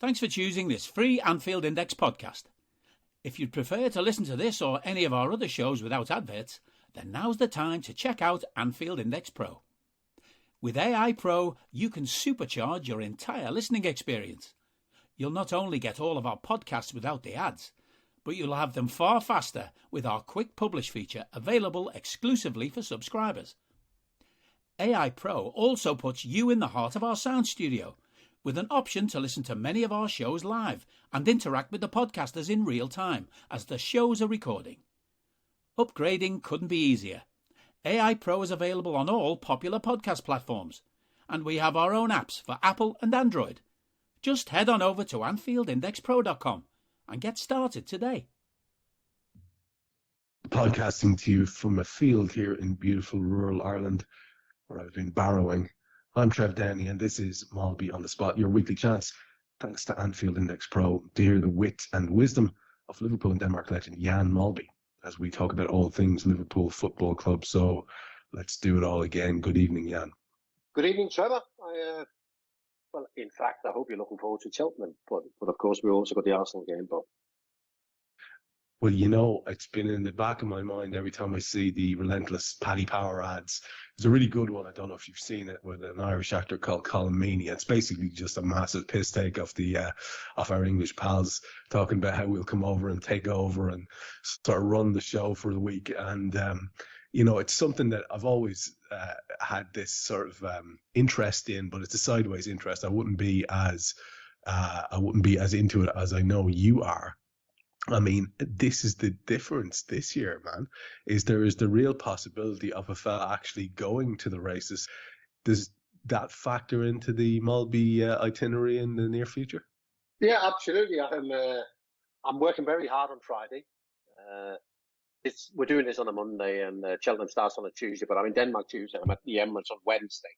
Thanks for choosing this free Anfield Index podcast. If you'd prefer to listen to this or any of our other shows without adverts, then now's the time to check out Anfield Index Pro. With AI Pro, you can supercharge your entire listening experience. You'll not only get all of our podcasts without the ads, but you'll have them far faster with our quick publish feature available exclusively for subscribers. AI Pro also puts you in the heart of our sound studio, with an option to listen to many of our shows live and interact with the podcasters in real time as the shows are recording. Upgrading couldn't be easier. AI Pro is available on all popular podcast platforms, and we have our own apps for Apple and Android. Just head on over to AnfieldIndexPro.com and get started today. Podcasting to you from a field here in beautiful rural Ireland, where I've been barrowing. I'm Trev Downey, and this is Molby On The Spot, your weekly chance, thanks to Anfield Index Pro, to hear the wit and wisdom of Liverpool and Denmark legend Jan Molby, as we talk about all things Liverpool Football Club. So let's do it all again. Good evening, Jan. Good evening, Trevor. Well, in fact, I hope you're looking forward to Cheltenham, but of course we also got the Arsenal game. But well, you know, it's been in the back of my mind every time I see the relentless Paddy Power ads. There's a really good one, I don't know if you've seen it, with an Irish actor called Colin Meaney. It's basically just a massive piss take of our English pals talking about how we'll come over and take over and sort of run the show for the week. And you know, it's something that I've always had this sort of interest in, but it's a sideways interest. I wouldn't be as into it as I know you are. I mean, this is the difference this year, man, is there is the real possibility of a fella actually going to the races. Does that factor into the Molby itinerary in the near future? yeah, absolutely. I'm working very hard on Friday. We're doing this on a Monday, and Cheltenham starts on a Tuesday, but I'm in Denmark Tuesday. I'm at the Emirates on Wednesday,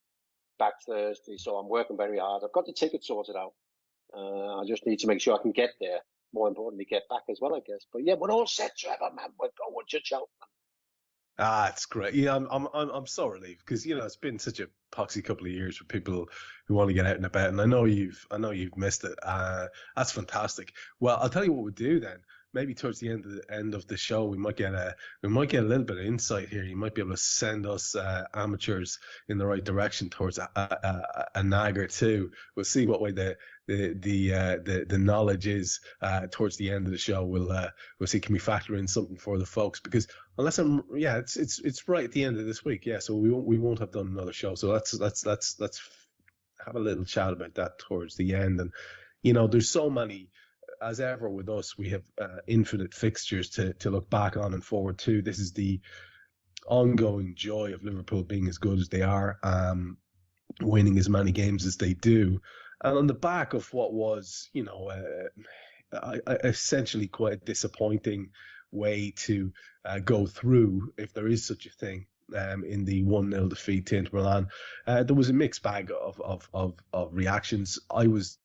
back Thursday, so I'm working very hard. I've got the ticket sorted out. I just need to make sure I can get there. More importantly, get back as well, I guess. But yeah, we're all set, Trevor, man. We're going to Cheltenham. It's great. Yeah, I'm so relieved because, you know, it's been such a poxy couple of years for people who want to get out and about, and I know you've missed it. That's fantastic. Well, I'll tell you what we'll do then. Maybe towards the end of the show, we might get a little bit of insight here. You might be able to send us amateurs in the right direction towards a nag or two. We'll see what way the knowledge is towards the end of the show. We'll see, can we factor in something for the folks, because it's right at the end of this week. Yeah, so we won't have done another show. So let's have a little chat about that towards the end. And you know, there's so many. As ever with us, we have infinite fixtures to look back on and forward to. This is the ongoing joy of Liverpool being as good as they are, winning as many games as they do. And on the back of what was, you know, essentially quite a disappointing way to go through, if there is such a thing, in the 1-0 defeat to Inter Milan, there was a mixed bag of reactions. I was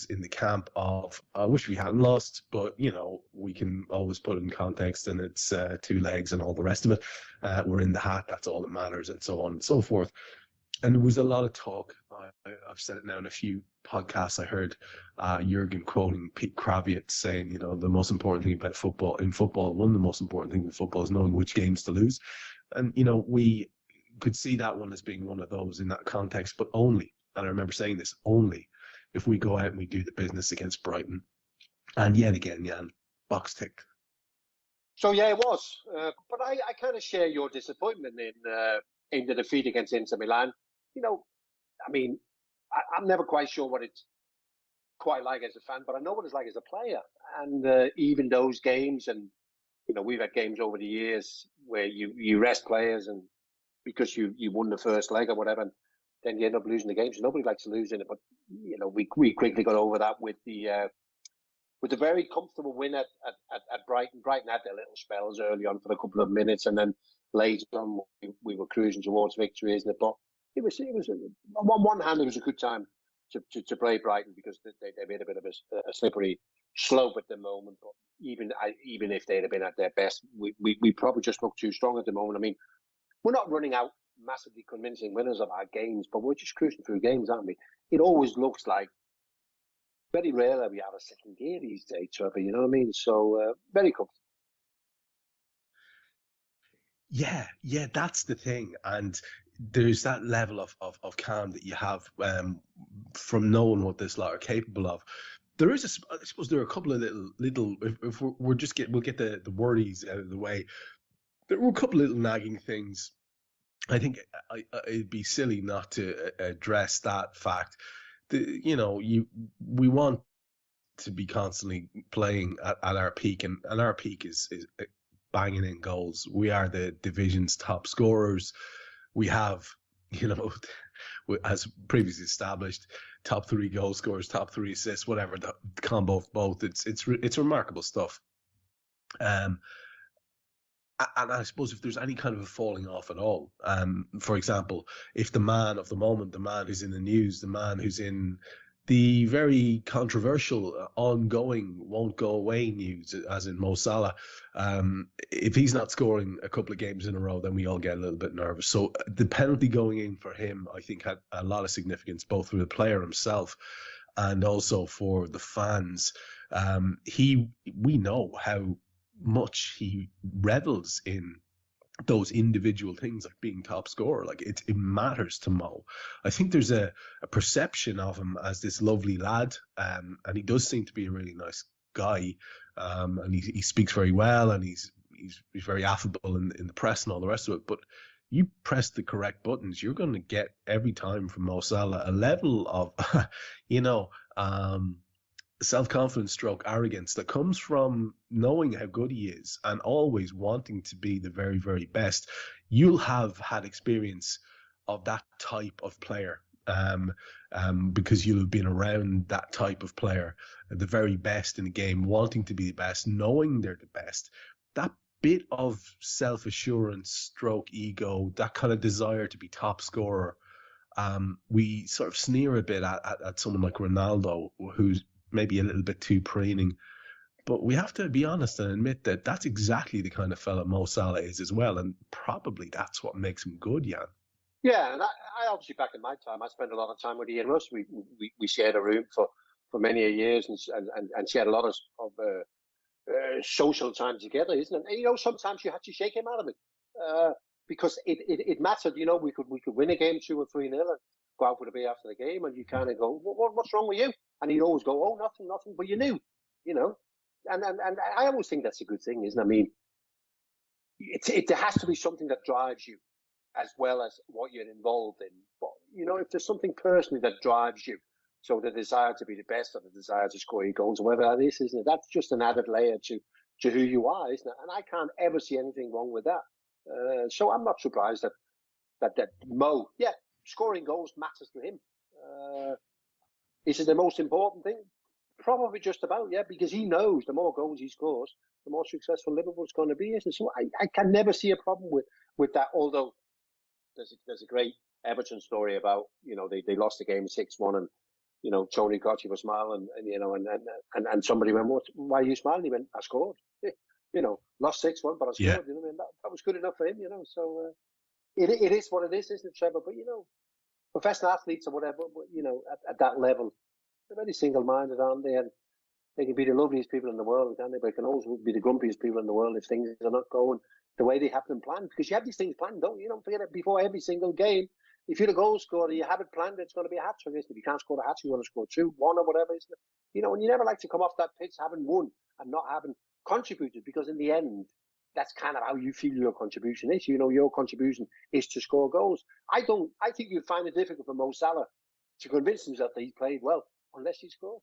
in the camp of, I wish we hadn't lost, but you know, we can always put it in context, and it's 2 legs and all the rest of it. We're in the hat, that's all that matters, and so on and so forth. And there was a lot of talk. I've said it now in a few podcasts. I heard Jurgen quoting Pete Kravietz saying, you know, the most important thing about football, one of the most important things in football is knowing which games to lose. And you know, we could see that one as being one of those in that context, but only, and I remember saying this, only if we go out and we do the business against Brighton. And yet again, Jan, box tick. So yeah, it was. But I kind of share your disappointment in the defeat against Inter Milan. You know, I mean, I'm never quite sure what it's quite like as a fan, but I know what it's like as a player. And even those games, and you know, we've had games over the years where you rest players, and because you won the first leg or whatever, and then you end up losing the game. So nobody likes to lose in it, but you know, we quickly got over that with the very comfortable win at Brighton. Brighton had their little spells early on for a couple of minutes, and then later on we were cruising towards victory, isn't it? But it was on one hand, it was a good time to play Brighton, because they made a bit of a slippery slope at the moment. But even if they'd have been at their best, we probably just look too strong at the moment. I mean, we're not running out massively convincing winners of our games, but we're just cruising through games, aren't we? It always looks like Very rare that we have a second gear these days, Trevor. You know what I mean? So very comfortable. Yeah, that's the thing. And there's that level of calm that you have from knowing what this lot are capable of. There is, I suppose, there are a couple of little. If we'll get the worries out of the way. There were a couple of little nagging things. I think it'd be silly not to address that fact. We want to be constantly playing at our peak, and our peak is banging in goals. We are the division's top scorers. We have, as previously established, top 3 goal scorers, top 3 assists, whatever the combo of both. It's remarkable stuff. And I suppose if there's any kind of a falling off at all, for example, if the man of the moment, the man who's in the news, the man who's in the very controversial, ongoing, won't go away news, as in Mo Salah, if he's not scoring a couple of games in a row, then we all get a little bit nervous. So the penalty going in for him, I think, had a lot of significance, both for the player himself and also for the fans. We know how much he revels in those individual things, like being top scorer. Like it matters to Mo. I think there's a perception of him as this lovely lad, and he does seem to be a really nice guy, and he speaks very well, and he's very affable in the press and all the rest of it. But you press the correct buttons, you're going to get every time from Mo Salah a level of self-confidence stroke arrogance that comes from knowing how good he is and always wanting to be the very, very best. You'll have had experience of that type of player, because you'll have been around that type of player, the very best in the game, wanting to be the best, knowing they're the best. That bit of self-assurance stroke ego, that kind of desire to be top scorer, we sort of sneer a bit at someone like Ronaldo, who's maybe a little bit too preening, but we have to be honest and admit that that's exactly the kind of fella Mo Salah is as well, and probably that's what makes him good, Jan. Yeah, and I obviously, back in my time, I spent a lot of time with Ian Russ. We shared a room for many years, and shared a lot of social time together, isn't it? And, sometimes you had to shake him out of it, because it mattered. We could win a game 2 or 3-0 and go out for the beer after the game, and you kind of go, what's wrong with you? And he'd always go, oh, nothing, but you knew, and I always think that's a good thing, isn't it? I mean, there has to be something that drives you as well as what you're involved in. But, if there's something personally that drives you, so the desire to be the best or the desire to score your goals, or whatever that is, isn't it? That's just an added layer to who you are, isn't it? And I can't ever see anything wrong with that. So I'm not surprised that Mo, scoring goals matters to him. Is it the most important thing? Probably just about, because he knows the more goals he scores, the more successful Liverpool's going to be, isn't it? So I can never see a problem with that, although there's a great Everton story about, they lost the game 6-1, and, Tony Cottee was smiling, and somebody went, why are you smiling? He went, I scored. Lost 6-1, but I scored. Yeah. That was good enough for him, so it is what it is, isn't it, Trevor? But, professional athletes or whatever, at that level, they're very single-minded, aren't they? And they can be the loveliest people in the world, can't they? But they can also be the grumpiest people in the world if things are not going the way they have them planned. Because you have these things planned, don't you? Don't forget it, before every single game. If you're a goal scorer, you have it planned, it's going to be a hat-trick, isn't it? If you can't score the hat-trick, you want to score 2, 1 or whatever, isn't it? And you never like to come off that pitch having won and not having contributed, because in the end, that's kind of how you feel your contribution is. Your contribution is to score goals. I think you'd find it difficult for Mo Salah to convince himself that he played well unless he scored.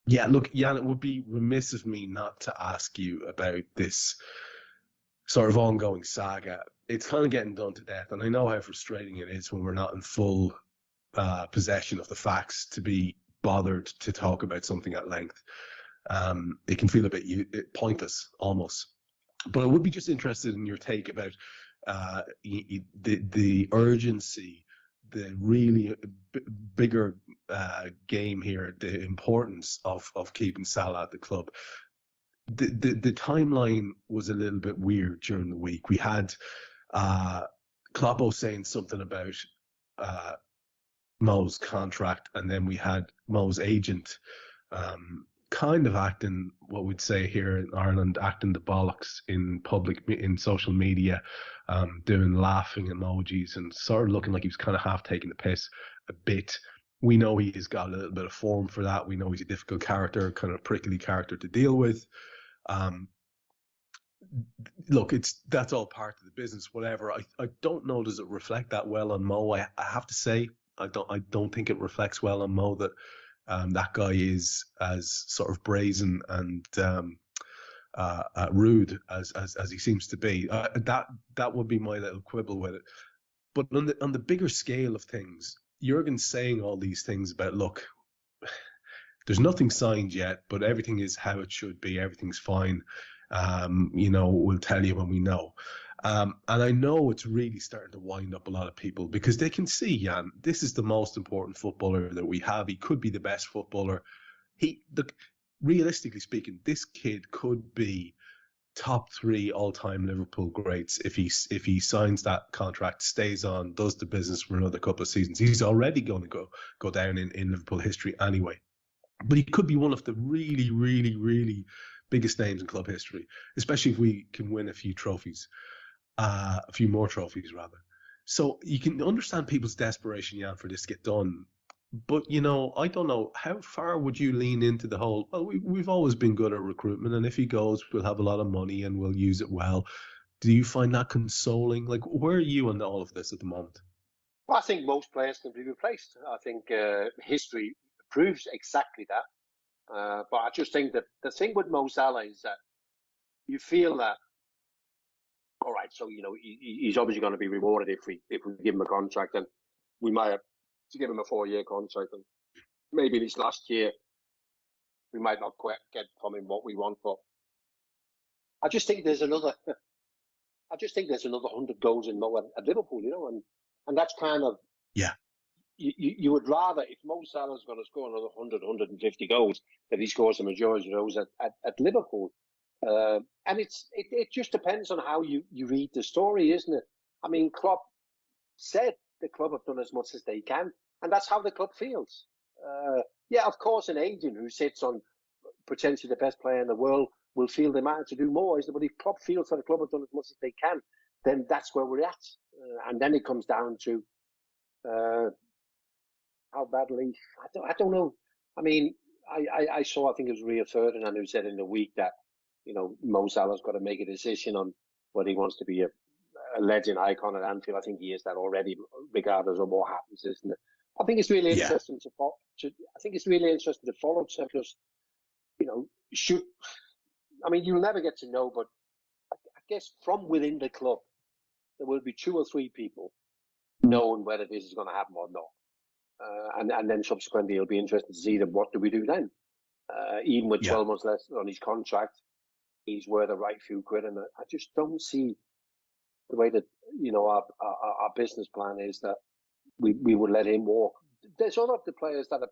Yeah, look, Jan, it would be remiss of me not to ask you about this sort of ongoing saga. It's kind of getting done to death, and I know how frustrating it is when we're not in full possession of the facts to be bothered to talk about something at length. It can feel a bit pointless, almost. But I would be just interested in your take about the urgency, the really bigger game here, the importance of keeping Salah at the club. The timeline was a little bit weird during the week. We had Kloppo saying something about Mo's contract, and then we had Mo's agent kind of acting, what we'd say here in Ireland, acting the bollocks in social media, doing laughing emojis and sort of looking like he was kind of half taking the piss a bit. We know he's got a little bit of form for that. We know he's a difficult character, kind of prickly character to deal with. Look, that's all part of the business, whatever. I don't know, does it reflect that well on Mo? I have to say, I don't think it reflects well on Mo that that guy is as sort of brazen and rude as he seems to be. That would be my little quibble with it. But on the bigger scale of things, Jurgen's saying all these things about, look, there's nothing signed yet, but everything is how it should be. Everything's fine. We'll tell you when we know. And I know it's really starting to wind up a lot of people because they can see, Jan, this is the most important footballer that we have. He could be the best footballer. Realistically speaking, this kid could be top 3 all-time Liverpool greats if he signs that contract, stays on, does the business for another couple of seasons. He's already going to go down in Liverpool history anyway. But he could be one of the really, really, really biggest names in club history, especially if we can win a few more trophies rather. So you can understand people's desperation, Jan, for this to get done. But, I don't know, how far would you lean into the whole, well, we've always been good at recruitment, and if he goes, we'll have a lot of money and we'll use it well. Do you find that consoling? Like, where are you on all of this at the moment? Well, I think most players can be replaced. I think history proves exactly that. But I just think that the thing with Mo Salah is that you feel that, all right, so, he's obviously going to be rewarded if we give him a contract, and we might have to give him a 4-year contract, and maybe this last year we might not quite get from him what we want. But I just think there's another 100 goals in Mo at Liverpool, and that's kind of, yeah. You would rather, if Mo Salah's going to score another 100, 150 goals, that he scores the majority of those at Liverpool. And it just depends on how you read the story, isn't it? I mean, Klopp said the club have done as much as they can, and that's how the club feels. Of course, an agent who sits on potentially the best player in the world will feel the matter to do more, isn't it? But if Klopp feels that the club have done as much as they can, then that's where we're at. And then it comes down to how badly, I don't know. I mean, I saw, I think it was Rio Ferdinand who said in the week that, Mo Salah's got to make a decision on whether he wants to be a legend icon at Anfield. I think he is that already, regardless of what happens, isn't it? I think it's really interesting to follow because, you'll never get to know, but I guess from within the club, there will be 2 or 3 people knowing whether this is going to happen or not. And then subsequently, it'll be interesting to see what do we do then. Even with 12 months left on his contract, he's worth a right few quid, and I just don't see the way that our business plan is that we would let him walk. There's other of the players that are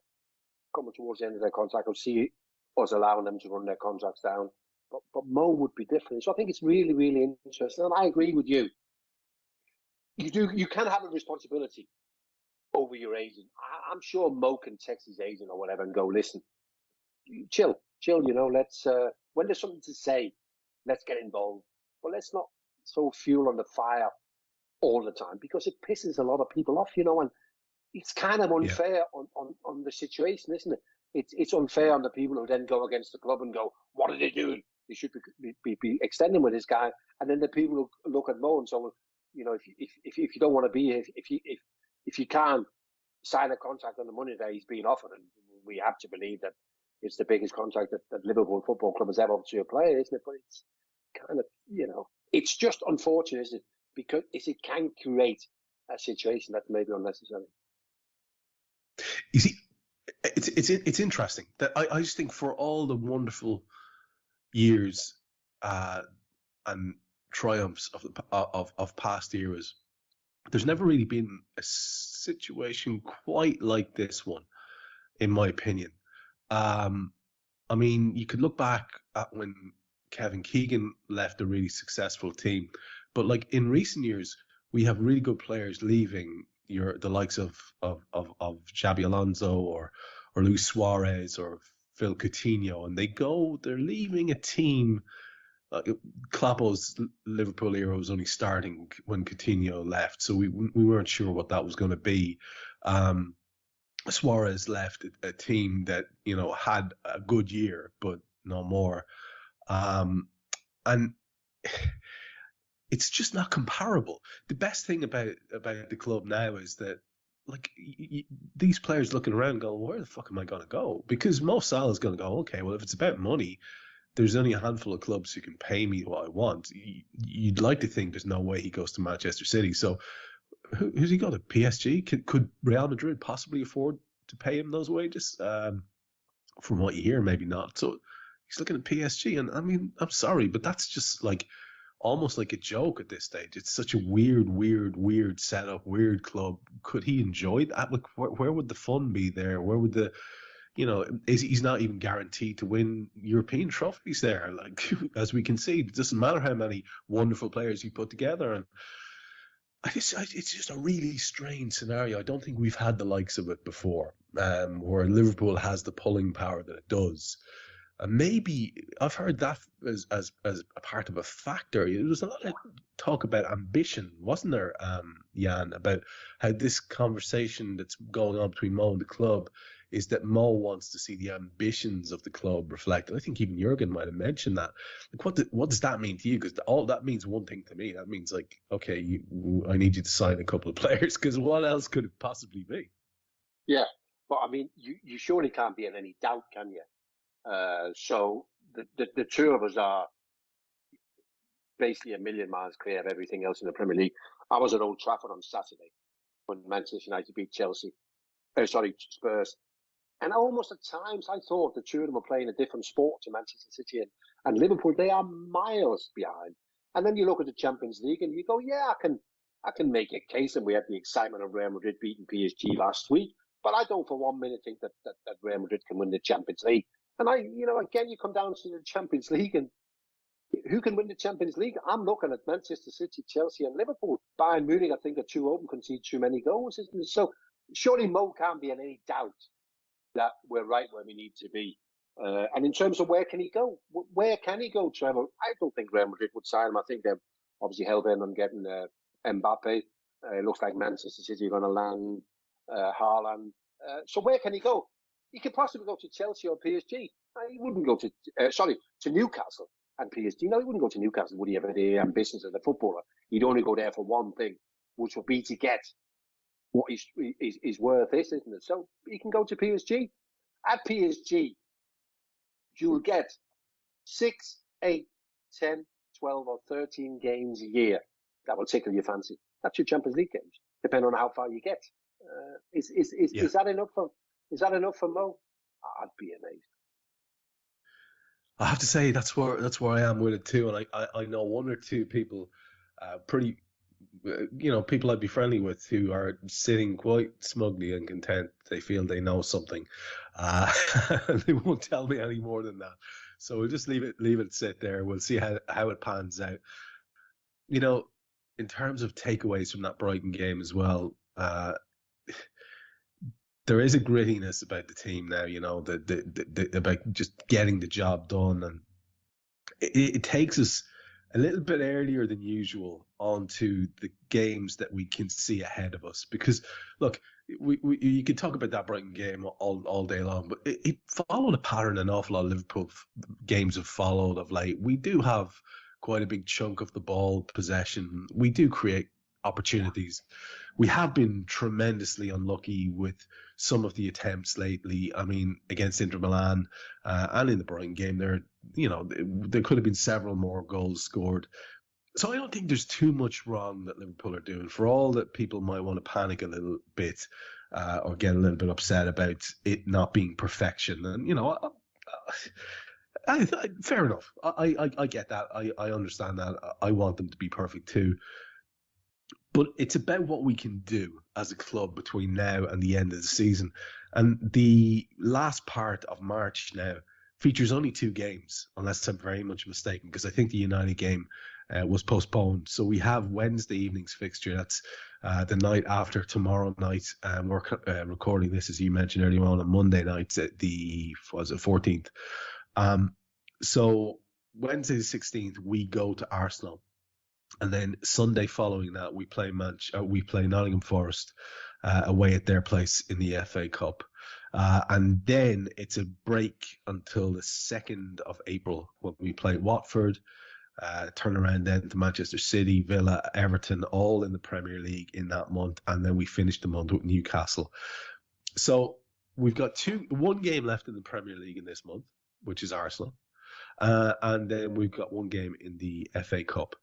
coming towards the end of their contract. I'll see us allowing them to run their contracts down, but Mo would be different. So I think it's really, really interesting, and I agree with you. You can have a responsibility over your agent. I'm sure Mo can text his agent or whatever and go, listen, chill, let's, when there's something to say, let's get involved. But let's not throw fuel on the fire all the time, because it pisses a lot of people off, and it's kind of unfair on the situation, isn't it? It's unfair on the people who then go against the club and go, what are they doing? They should be extending with this guy. And then the people who look at Mo and say, well, if you don't want to be here, if you can't sign a contract on the money that he's being offered, and we have to believe that it's the biggest contract that Liverpool Football Club has ever offered to a player, isn't it? But it's kind of, it's just unfortunate, isn't it? Because it can create a situation that's maybe unnecessary. You see, it's interesting that I just think for all the wonderful years and triumphs of past eras, there's never really been a situation quite like this one, in my opinion. I mean, you could look back at when Kevin Keegan left a really successful team, but like in recent years, we have really good players leaving the likes of Xabi Alonso or Luis Suarez or Phil Coutinho, and they're leaving a team. Kloppo's Liverpool era was only starting when Coutinho left, so we weren't sure what that was going to be. Suarez left a team that had a good year, but no more, and it's just not comparable. The best thing about the club now is that, like, these players looking around go, where the fuck am I going to go? Because Mo Salah is going to go, okay, well, if it's about money, there's only a handful of clubs who can pay me what I want. You'd like to think there's no way he goes to Manchester City. So who's he got to? PSG? Could Real Madrid possibly afford to pay him those wages? From what you hear, maybe not. So he's looking at PSG, and I mean, I'm sorry, but that's just like almost like a joke at this stage. It's such a weird setup, weird club. Could he enjoy that? Like, where would the fun be there? Where would the he's not even guaranteed to win European trophies there. Like, as we can see, it doesn't matter how many wonderful players you put together. And it's just a really strange scenario. I don't think we've had the likes of it before, where Liverpool has the pulling power that it does. Maybe I've heard that as a part of a factor. There was a lot of talk about ambition, wasn't there, Jan, about how this conversation that's going on between Mo and the club is that Mo wants to see the ambitions of the club reflected. I think even Jurgen might have mentioned that. Like, what does that mean to you? Because all that means one thing to me. That means, like, okay, I need you to sign a couple of players, because what else could it possibly be? Yeah, but I mean, you surely can't be in any doubt, can you? So the two of us are basically a million miles clear of everything else in the Premier League. I was at Old Trafford on Saturday when Manchester United beat Spurs. And almost at times I thought the two of them were playing a different sport to Manchester City and Liverpool. They are miles behind. And then you look at the Champions League and you go, yeah, I can make a case. And we had the excitement of Real Madrid beating PSG last week. But I don't for 1 minute think that Real Madrid can win the Champions League. And again, you come down to the Champions League, and who can win the Champions League? I'm looking at Manchester City, Chelsea, and Liverpool. Bayern Munich, I think, are too open, concede too many goals, isn't it? So surely Mo can't be in any doubt that we're right where we need to be. And in terms of where can he go? Where can he go, Trevor? I don't think Real Madrid would sign him. I think they're obviously hell-bent on getting Mbappe. It looks like Manchester City are going to land Haaland. So where can he go? He could possibly go to Chelsea or PSG. He wouldn't go to Newcastle and PSG. No, he wouldn't go to Newcastle, would he, have the ambitions as a footballer? He'd only go there for one thing, which would be to get what his worth is, isn't it? So he can go to PSG. At PSG, you'll get 6, 8, 10, 12 or 13 games a year that will tickle your fancy. That's your Champions League games, depending on how far you get. Is that enough for? Is that enough for Mo? I'd be amazed. I have to say that's where I am with it too, and I know one or two people, people I'd be friendly with who are sitting quite smugly and content. They feel they know something, and they won't tell me any more than that. So we'll just leave it sit there. We'll see how it pans out. In terms of takeaways from that Brighton game as well. There is a grittiness about the team now, about just getting the job done, and it takes us a little bit earlier than usual onto the games that we can see ahead of us. Because, look, you could talk about that Brighton game all day long, but it followed a pattern an awful lot of Liverpool games have followed of late. We do have quite a big chunk of the ball possession. We do create opportunities. We have been tremendously unlucky with some of the attempts lately. I mean, against Inter Milan and in the Brighton game, there could have been several more goals scored. So I don't think there's too much wrong that Liverpool are doing. For all that people might want to panic a little bit or get a little bit upset about it not being perfection, and fair enough. I get that. I understand that. I want them to be perfect too. But it's about what we can do as a club between now and the end of the season. And the last part of March now features only 2 games, unless I'm very much mistaken, because I think the United game was postponed. So we have Wednesday evening's fixture. That's the night after tomorrow night. We're recording this, as you mentioned earlier on Monday night at the 14th. So Wednesday the 16th, we go to Arsenal. And then Sunday following that, we play Nottingham Forest away at their place in the FA Cup. And then it's a break until the 2nd of April when we play Watford, turn around then to Manchester City, Villa, Everton, all in the Premier League in that month. And then we finish the month with Newcastle. So we've got one game left in the Premier League in this month, which is Arsenal. And then we've got one game in the FA Cup.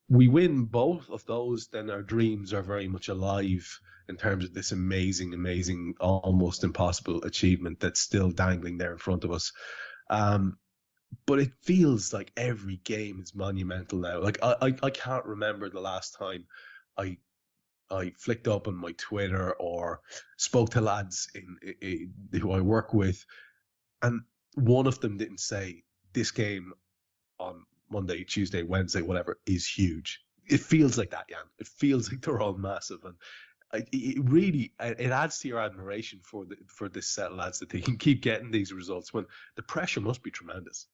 We win both of those, then our dreams are very much alive in terms of this amazing, almost impossible achievement that's still dangling there in front of us. But it feels like every game is monumental now. Like I can't remember the last time I flicked up on my Twitter or spoke to lads who I work with, and one of them didn't say this game on Monday, Tuesday, Wednesday, whatever, is huge. It feels like that, Jan. It feels like they're all massive, and it really adds to your admiration for this set of lads that they can keep getting these results when the pressure must be tremendous.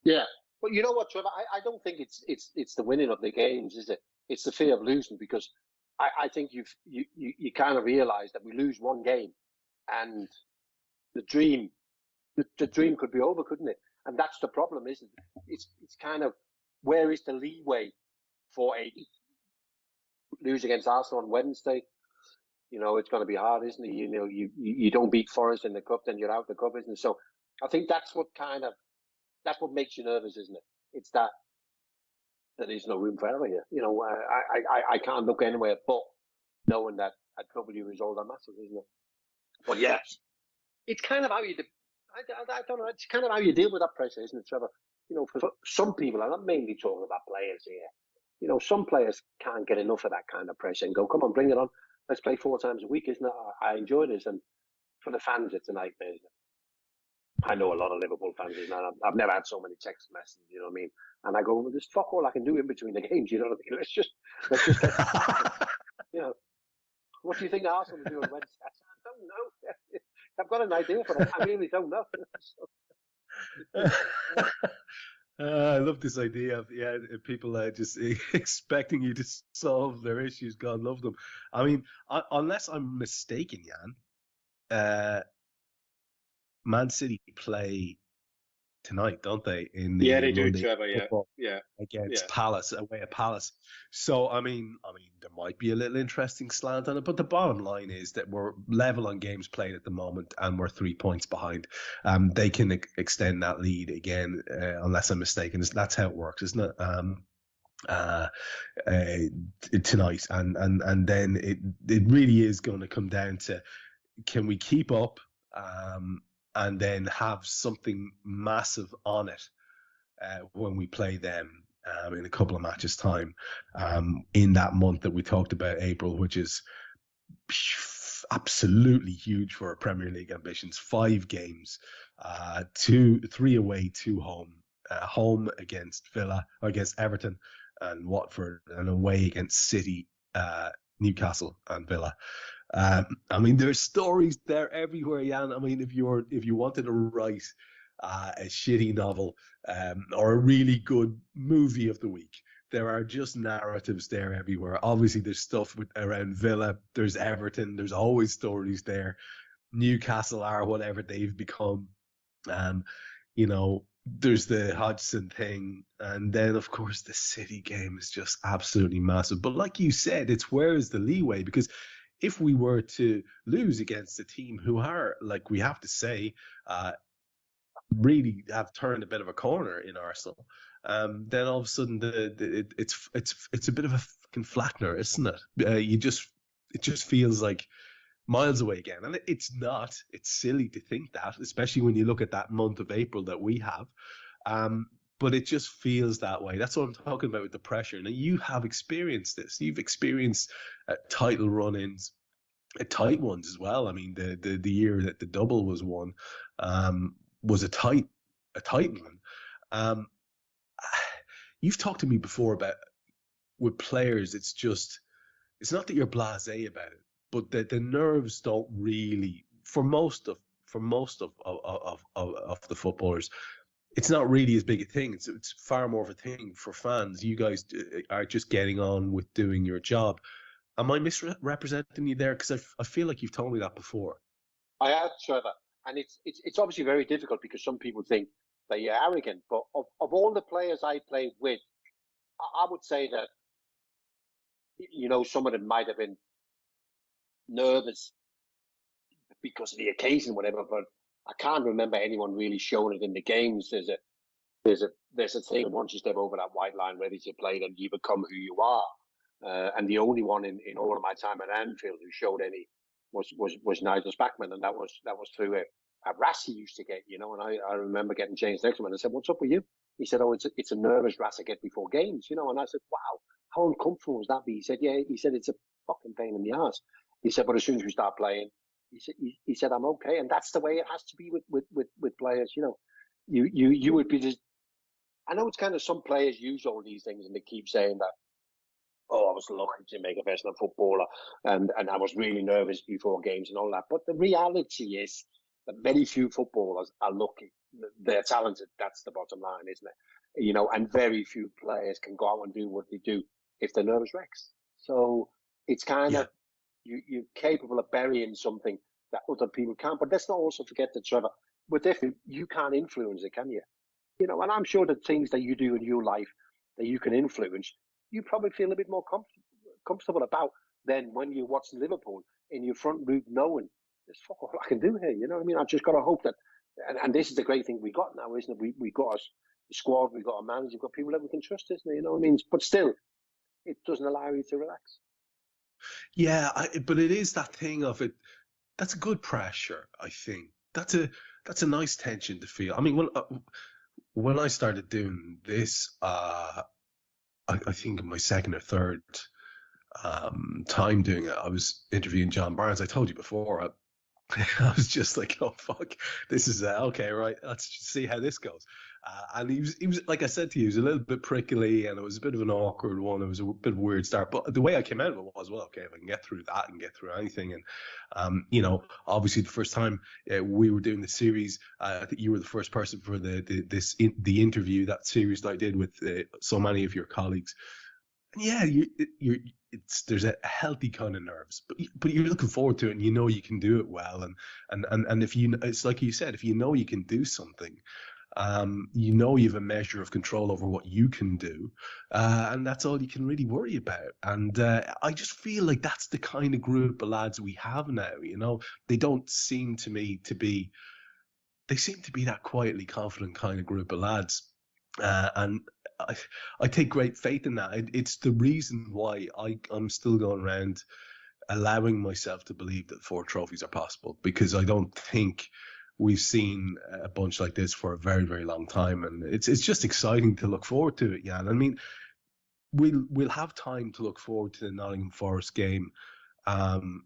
Yeah, but you know what, Trevor? I don't think it's the winning of the games, is it? It's the fear of losing, because I think you kind of realise that we lose one game, and the dream could be over, couldn't it? And that's the problem, isn't it? It's kind of, where is the leeway for a lose against Arsenal on Wednesday? You know, it's going to be hard, isn't it? You know, you don't beat Forest in the cup, then you're out the cup, isn't it? So I think that's what makes you nervous, isn't it? It's that there's no room for error here. You know, I can't look anywhere but knowing that at W is all that matters, isn't it? But yes, it's kind of how you. I don't know. It's kind of how you deal with that pressure, isn't it, Trevor? You know, for some people, and I'm mainly talking about players here. You know, some players can't get enough of that kind of pressure and go, "Come on, bring it on. Let's play 4 times a week, isn't it?" I enjoy this, and for the fans, it's a nightmare, isn't it? I know a lot of Liverpool fans, and I've never had so many text messages. You know what I mean? And I go, well, "There's fuck all I can do in between the games." You know what I mean? Let's just get, you know. What do you think Arsenal will do on Wednesday? I don't know. I've got an idea, but I really don't know. I love this idea of people just expecting you to solve their issues. God love them. I mean, unless I'm mistaken, Jan, Man City play tonight, don't they? They do, Trevor. Yeah, against Palace, away at Palace. So I mean, there might be a little interesting slant on it, but the bottom line is that we're level on games played at the moment, and we're 3 points behind. They can extend that lead again, unless I'm mistaken. That's how it works, isn't it? Tonight, and then it really is going to come down to, can we keep up? And then have something massive on it when we play them in a couple of matches' time in that month that we talked about, April, which is absolutely huge for our Premier League ambitions. 5 games, 3 away, 2 home. Home against Villa, or against Everton and Watford, and away against City, Newcastle and Villa. I mean, there's stories there everywhere, Jan. I mean, if you wanted to write a shitty novel or a really good movie of the week, there are just narratives there everywhere. Obviously, there's stuff around Villa. There's Everton. There's always stories there. Newcastle are whatever they've become. You know, there's the Hodgson thing, and then of course the City game is just absolutely massive. But like you said, it's where is the leeway? Because if we were to lose against a team who are, like we have to say, really have turned a bit of a corner in Arsenal, then all of a sudden it's a bit of a fucking flattener, isn't it? It just feels like miles away again, and it's not. It's silly to think that, especially when you look at that month of April that we have. But it just feels that way. That's what I'm talking about with the pressure. Now, you have experienced this. You've experienced title run-ins, tight ones as well. I mean, the year that the double was won was a tight one. you've talked to me before about with players, it's not that you're blasé about it, but that the nerves don't really, for most of the footballers, it's not really as big a thing. It's far more of a thing for fans. You guys are just getting on with doing your job. Am I misrepresenting you there? Because I feel like you've told me that before. I have, Trevor, and it's obviously very difficult because some people think that you're arrogant. But of all the players I played with, I would say that some of them might have been nervous because of the occasion, whatever. But I can't remember anyone really showing it in the games. There's a thing once you step over that white line, ready to play, then you become who you are. And the only one in all of my time at Anfield who showed any was Nigel Spackman, and that was through a RAS he used to get, And I remember getting changed next to him, and I said, "What's up with you?" He said, "Oh, it's a nervous RAS I get before games, And I said, "Wow, how uncomfortable was that?" He said, "Yeah." He said, "It's a fucking pain in the ass." He said, "But as soon as we start playing," he said, "I'm okay," and that's the way it has to be with players. You would be just. I know it's kind of some players use all these things and they keep saying that, "Oh, I was lucky to make a professional footballer and I was really nervous before games and all that." But the reality is that very few footballers are lucky. They're talented. That's the bottom line, isn't it? And very few players can go out and do what they do if they're nervous wrecks. So it's kind of, you're capable of burying something that other people can't. But let's not also forget that, Trevor, with different, you can't influence it, can you? And I'm sure the things that you do in your life that you can influence, you probably feel a bit more comfortable about than when you watch Liverpool in your front room knowing there's fuck all I can do here. You know what I mean? I've just got to hope that, and this is the great thing we got now, isn't it? We got a squad, we got a manager, we've got people that we can trust, isn't it? You know what I mean? But still, it doesn't allow you to relax. Yeah, but it is that thing of it. That's a good pressure, I think. That's a nice tension to feel. I mean, when I started doing this, I think in my second or third time doing it, I was interviewing John Barnes. I told you before, I was just like, "Oh fuck, this is okay, right? Let's just see how this goes." And he was like I said to you, he was a little bit prickly, and it was a bit of an awkward one. It was a bit of a weird start, but the way I came out of it was, well, okay, if I can get through that and get through anything, and obviously the first time we were doing the series, I think you were the first person for the interview, that series that I did with so many of your colleagues. And yeah, there's a healthy kind of nerves, but you're looking forward to it, and you can do it well, and if it's like you said, if you can do something, you have a measure of control over what you can do, and that's all you can really worry about. And I just feel like that's the kind of group of lads we have now. They don't seem to me to be. They seem to be that quietly confident kind of group of lads. And I take great faith in that. It's the reason why I'm still going around allowing myself to believe that 4 trophies are possible, because I don't think we've seen a bunch like this for a very, very long time. And it's just exciting to look forward to it, Jan. I mean, we'll have time to look forward to the Nottingham Forest game, in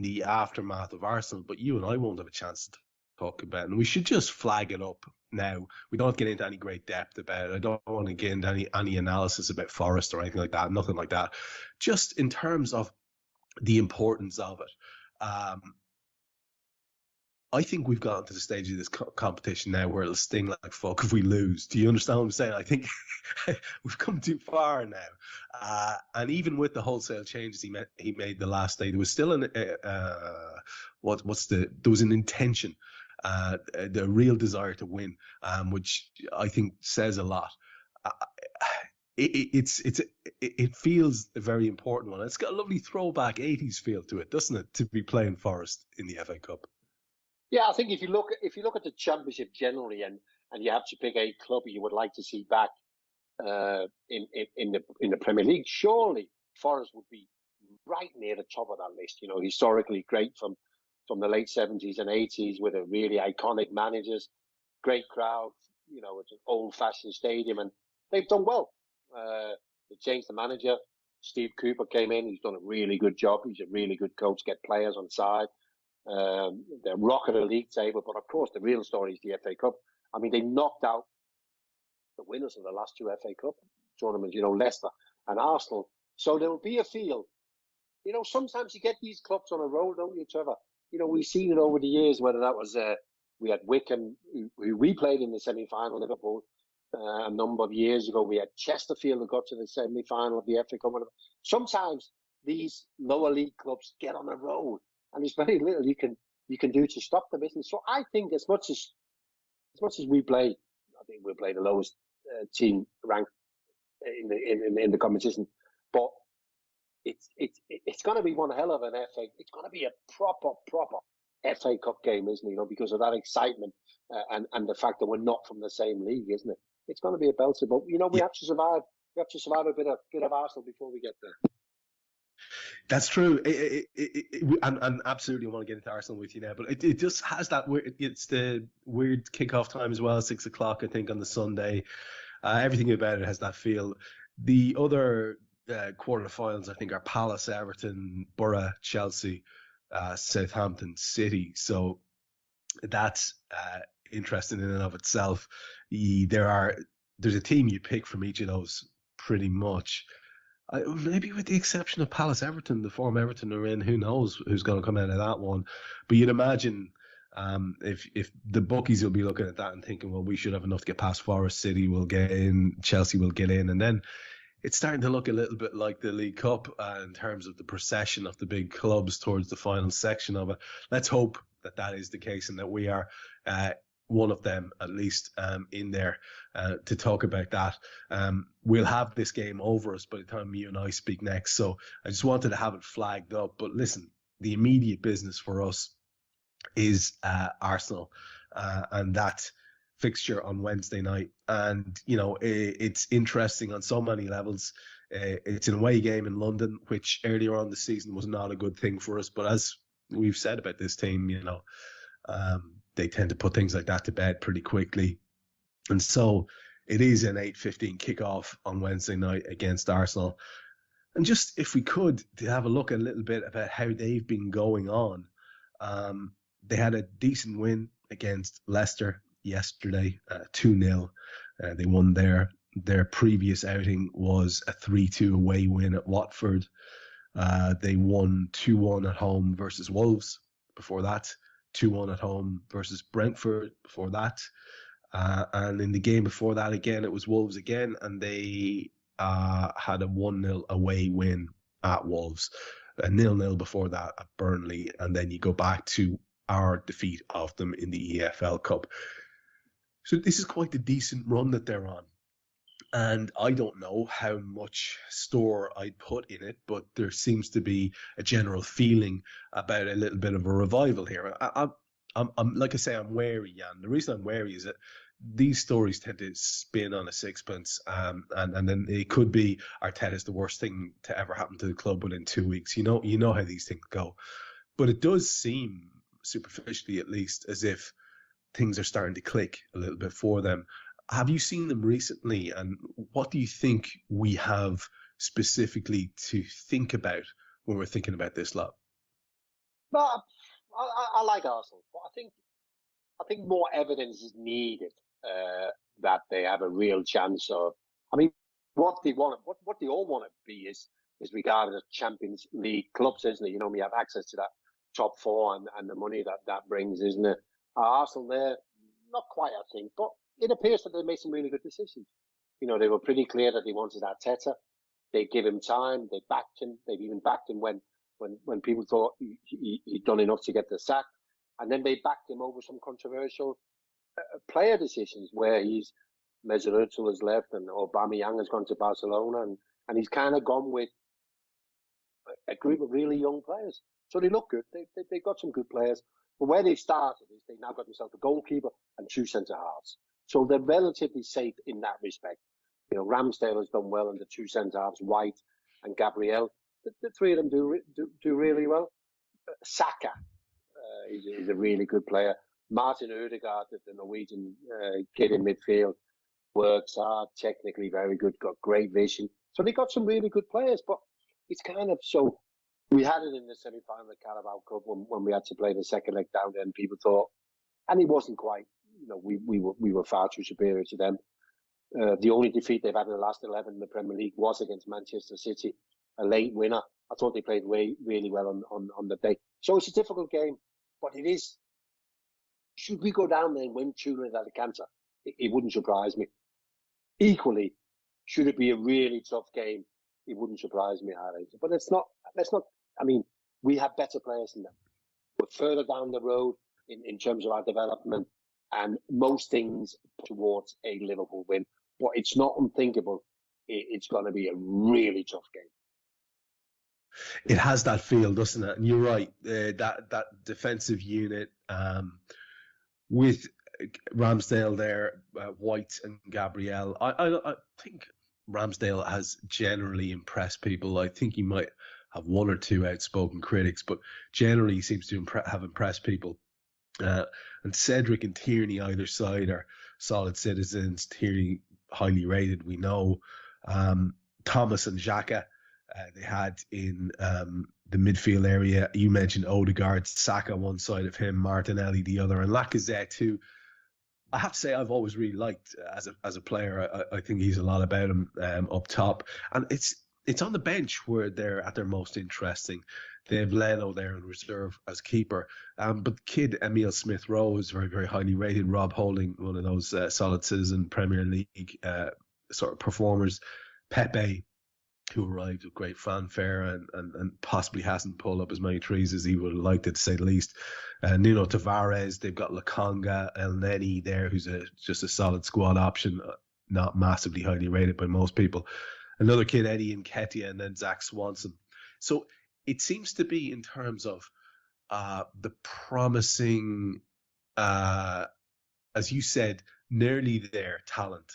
the aftermath of Arsenal, but you and I won't have a chance to talk about it. And we should just flag it up now. We don't get into any great depth about it. I don't want to get into any analysis about Forest or anything like that, nothing like that. Just in terms of the importance of it. I think we've gotten to the stage of this competition now where it'll sting like fuck if we lose. Do you understand what I'm saying? I think we've come too far now. And even with the wholesale changes he made the last day, there was still there was an intention, the real desire to win, which I think says a lot. It feels a very important one. It's got a lovely throwback 80s feel to it, doesn't it, to be playing Forest in the FA Cup? Yeah, I think if you look at the Championship generally, and you have to pick a club you would like to see back in the Premier League, surely Forest would be right near the top of that list. Historically great from the late 70s and 80s with a really iconic managers, great crowd. It's an old-fashioned stadium, and they've done well. They changed the manager. Steve Cooper came in. He's done a really good job. He's a really good coach. Get players on side. They're rocking the league table, but of course the real story is the FA Cup. I mean, they knocked out the winners of the last two FA Cup tournaments, Leicester and Arsenal. So there will be a feel. Sometimes you get these clubs on a roll, don't you, Trevor? We've seen it over the years, whether that was, we had Wickham, who we played in the semi-final, Liverpool, a number of years ago. We had Chesterfield who got to the semi-final of the FA Cup. Sometimes these lower league clubs get on a roll, and there's very little you can do to stop them, isn't it? So I think as much as we play, I think we'll play the lowest team ranked in the competition, but it's going to be one hell of an FA. It's going to be a proper FA Cup game, isn't it? Because of that excitement and the fact that we're not from the same league, isn't it? It's going to be a belter, but we have to survive. We have to survive a bit of Arsenal before we get there. That's true. And absolutely want to get into Arsenal with you now, but it just has that weird. It's the weird kickoff time as well, 6 o'clock, I think, on the Sunday. Everything about it has that feel. The other quarterfinals, I think, are Palace, Everton, Borough, Chelsea, Southampton, City. So that's interesting in and of itself. There's a team you pick from each of those pretty much. Maybe with the exception of Palace, Everton, the form Everton are in, who knows who's going to come out of that one. But you'd imagine if the bookies will be looking at that and thinking, well, we should have enough to get past Forest, City will get in, Chelsea will get in, and then it's starting to look a little bit like the League Cup in terms of the procession of the big clubs towards the final section of it. Let's hope that is the case and that we are one of them at least in there to talk about that. We'll have this game over us by the time you and I speak next, so I just wanted to have it flagged up. But listen, the immediate business for us is Arsenal and that fixture on Wednesday night. And it's interesting on so many levels. It's an away game in London, which earlier on the season was not a good thing for us, but as we've said about this team, they tend to put things like that to bed pretty quickly. And so it is an 8:15 kickoff on Wednesday night against Arsenal. And just if we could to have a look a little bit about how they've been going on. They had a decent win against Leicester yesterday, 2-0. They won there. Their previous outing was a 3-2 away win at Watford. They won 2-1 at home versus Wolves before that. 2-1 at home versus Brentford before that. And in the game before that, again, it was Wolves again, and they had a 1-0 away win at Wolves. A 0-0 before that at Burnley, and then you go back to our defeat of them in the EFL Cup. So this is quite a decent run that they're on. And I don't know how much store I'd put in it, but there seems to be a general feeling about a little bit of a revival here. I'm like I say, I'm wary, Jan. The reason I'm wary is that these stories tend to spin on a sixpence, and then it could be Arteta's the worst thing to ever happen to the club within 2 weeks. You know how these things go. But it does seem, superficially at least, as if things are starting to click a little bit for them. Have you seen them recently, and what do you think we have specifically to think about when we're thinking about this lot? Well, I like Arsenal, but I think more evidence is needed that they have a real chance of. I mean, what they all want to be is regarded as Champions League clubs, isn't it? We have access to that top four and the money that brings, isn't it? Arsenal, there, not quite, I think, but it appears that they made some really good decisions. They were pretty clear that they wanted Arteta. They give him time. They backed him. They've even backed him when people thought he'd done enough to get the sack. And then they backed him over some controversial player decisions where Mesut Özil has left and Aubameyang has gone to Barcelona, and he's kind of gone with a group of really young players. So they look good. They got some good players. But where they've started is they've now got themselves a goalkeeper and two centre-halves. So they're relatively safe in that respect. Ramsdale has done well, and the two centre-halves, White and Gabriel, the three of them do really well. Saka is a really good player. Martin Ødegaard, the Norwegian kid in midfield, works hard, technically very good, got great vision. So they got some really good players, but it's kind of so. We had it in the semi-final of the Carabao Cup when we had to play the second leg down there, and people thought, and it wasn't quite. We were far too superior to them. The only defeat they've had in the last 11 in the Premier League was against Manchester City, a late winner. I thought they played really well on the day. So it's a difficult game, but it is. Should we go down there and win 2-0 at Alicante, it wouldn't surprise me. Equally, should it be a really tough game, it wouldn't surprise me either. But it's not. Let's not. I mean, we have better players than them. We're further down the road in terms of our development, and most things towards a Liverpool win. But it's not unthinkable. It's going to be a really tough game. It has that feel, doesn't it? And you're right. That defensive unit with Ramsdale there, White and Gabriel. I think Ramsdale has generally impressed people. I think he might have one or two outspoken critics, but generally he seems to have impressed people. And Cedric and Tierney either side are solid citizens. Tierney highly rated, we know. Thomas and Xhaka they had in the midfield area. You mentioned Odegaard, Saka one side of him, Martinelli the other, and Lacazette too. I have to say I've always really liked as a player. I think he's a lot about him up top, and it's on the bench where they're at their most interesting. They have Leno there in reserve as keeper, but kid Emile Smith-Rowe is very, very highly rated. Rob Holding, one of those solid citizen Premier League sort of performers. Pepe, who arrived with great fanfare and possibly hasn't pulled up as many trees as he would have liked, to say the least. Nuno Tavares, they've got Lokonga, El Neni there, who's just a solid squad option, not massively highly rated by most people. Another kid, Eddie Nketiah, and then Zach Swanson. So it seems to be, in terms of the promising, as you said, nearly there talent.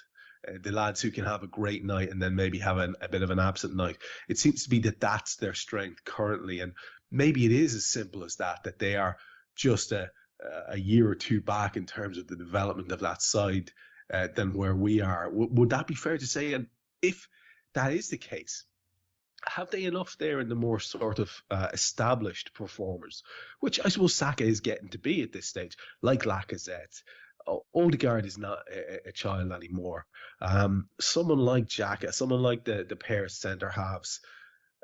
The lads who can have a great night and then maybe have a bit of an absent night. It seems to be that that's their strength currently. And maybe it is as simple as that they are just a year or two back in terms of the development of that side than where we are. Would that be fair to say? And if that is the case, have they enough there in the more sort of established performers, which I suppose Saka is getting to be at this stage, like Lacazette? Odegaard is not a child anymore. Someone like Xhaka, someone like the pair of centre halves,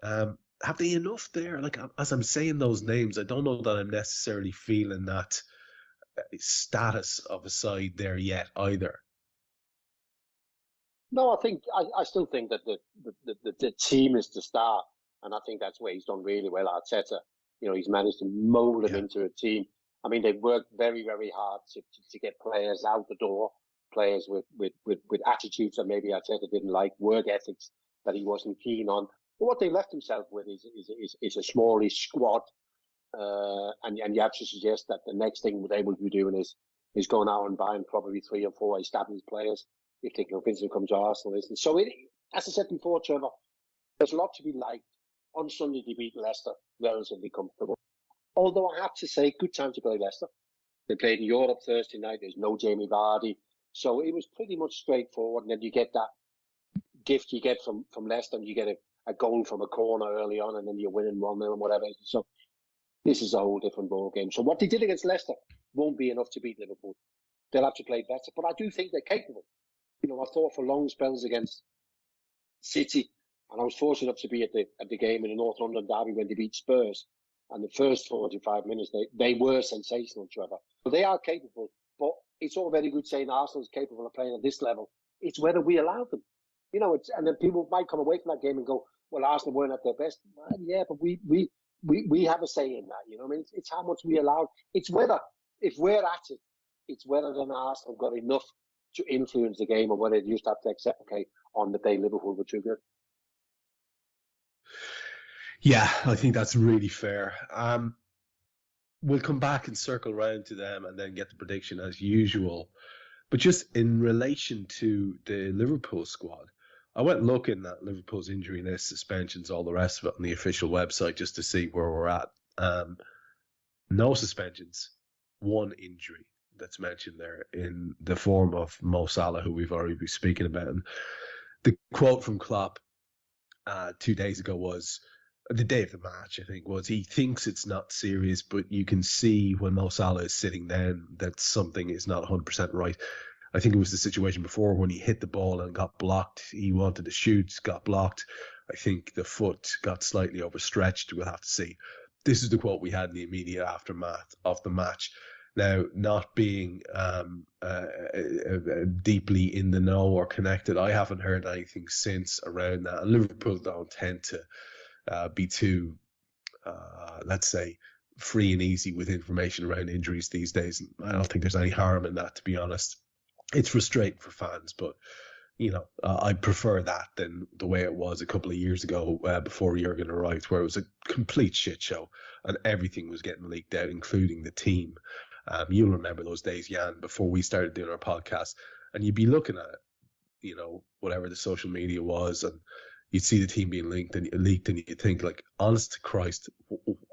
have they enough there? Like, as I'm saying those names, I don't know that I'm necessarily feeling that status of a side there yet either. No, I still think that the team is the star, and I think that's where he's done really well. Arteta, he's managed to mould them into a team. I mean, they've worked very, very hard to get players out the door, players with attitudes that maybe Arteta didn't like, work ethics that he wasn't keen on. But what they left himself with is a smallish squad, and you have to suggest that the next thing they will be doing is going out and buying probably 3 or 4 established players if they can convince them to come to Arsenal. So, as I said before, Trevor, there's a lot to be liked. On Sunday, they beat Leicester relatively comfortable. Although I have to say, good time to play Leicester. They played in Europe Thursday night. There's no Jamie Vardy. So it was pretty much straightforward. And then you get that gift you get from Leicester. And you get a goal from a corner early on, and then you're winning 1-0 and whatever. So this is a whole different ball game. So what they did against Leicester won't be enough to beat Liverpool. They'll have to play better. But I do think they're capable. I thought for long spells against City, and I was fortunate enough to be at the game in the North London derby when they beat Spurs. And the first 45 minutes, they were sensational, Trevor. But they are capable. But it's all very good saying Arsenal is capable of playing at this level. It's whether we allow them. And then people might come away from that game and go, well, Arsenal weren't at their best. Well, yeah, but we have a say in that. I mean, it's how much we allow. It's whether, if we're at it, it's whether then Arsenal got enough to influence the game, or whether they just have to accept, okay, on the day Liverpool were too good. Yeah, I think that's really fair. We'll come back and circle round to them and then get the prediction as usual. But just in relation to the Liverpool squad, I went looking at Liverpool's injury list, suspensions, all the rest of it on the official website just to see where we're at. No suspensions, 1 injury that's mentioned there in the form of Mo Salah, who we've already been speaking about. And the quote from Klopp 2 days ago was, the day of the match, I think, was he thinks it's not serious, but you can see when Mo Salah is sitting down that something is not 100% right. I think it was the situation before when he hit the ball and got blocked. He wanted to shoot, got blocked. I think the foot got slightly overstretched. We'll have to see. This is the quote we had in the immediate aftermath of the match. Now, not being deeply in the know or connected, I haven't heard anything since around that. And Liverpool don't tend to be too, let's say, free and easy with information around injuries these days. I don't think there's any harm in that, to be honest. It's frustrating for fans, but I prefer that than the way it was a couple of years ago before Jurgen arrived, where it was a complete shit show and everything was getting leaked out, including the team. You'll remember those days, Jan, before we started doing our podcast, and you'd be looking at, whatever the social media was, and you'd see the team being leaked, and you'd think, like, honest to Christ,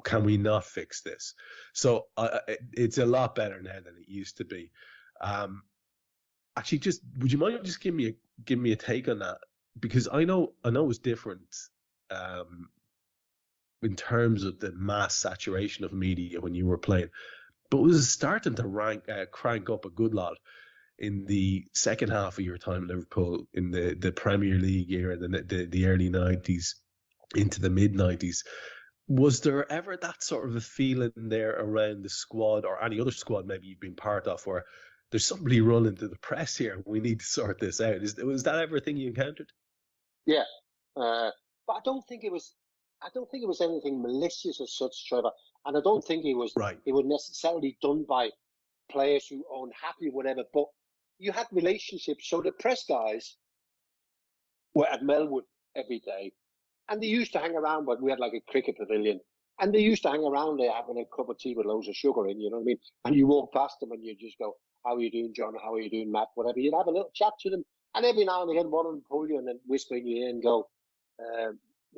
can we not fix this? So it's a lot better now than it used to be. Actually, would you mind just give me a take on that? Because I know it's different in terms of the mass saturation of media when you were playing, but it was starting to crank up a good lot in the second half of your time at Liverpool in the Premier League era, the early 90s into the mid 90s. Was there ever that sort of a feeling there around the squad or any other squad maybe you've been part of where there's somebody running to the press here, we need to sort this out? Was that ever a thing you encountered? Yeah, but I don't think it was anything malicious as such, Trevor, and I don't think it was necessarily done by players who are unhappy, whatever. But you had relationships, so the press guys were at Melwood every day, and they used to hang around. But we had like a cricket pavilion, and they used to hang around there having a cup of tea with loads of sugar in. You know what I mean? And you walk past them, and you just go, "How are you doing, John? How are you doing, Matt? Whatever." You'd have a little chat to them, and every now and again, one of them pull you and then whisper in your ear and go,